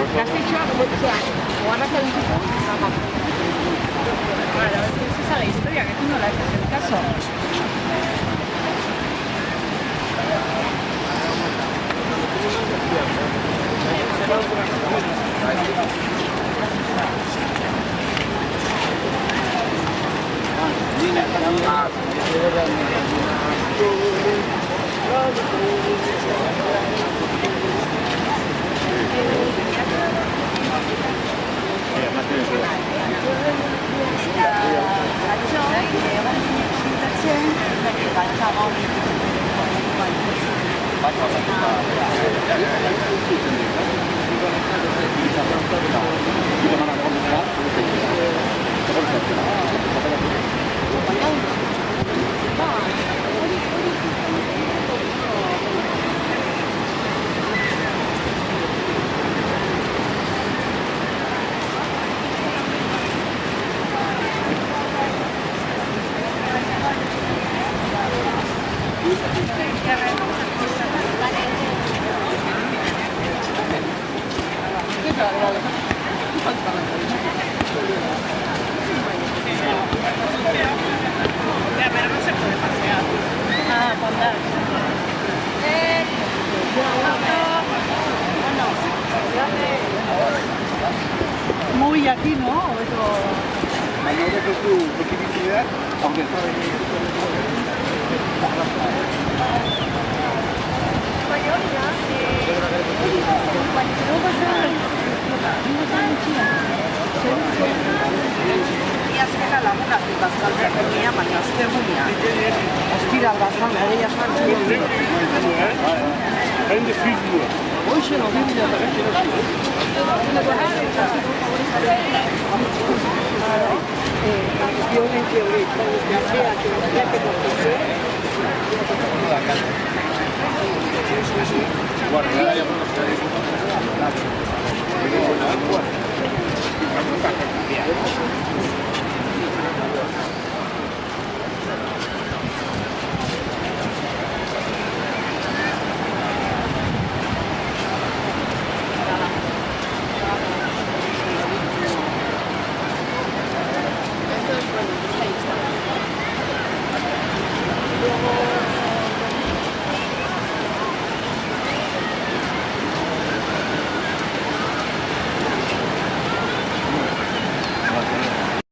Gaztetxoak botzeak, oharrak egiteko, Vale, a ver si esa es la historia, que tú no la haces el caso. Muy aquí, ¿no? Baina horrek ez du ekibitzea, aunque Azkena lagunak bazkaltzen dunia, baina azken dunia. Ostiral bazan, egia sartzen. Hain de figura. Hoxe no dira. Guarda,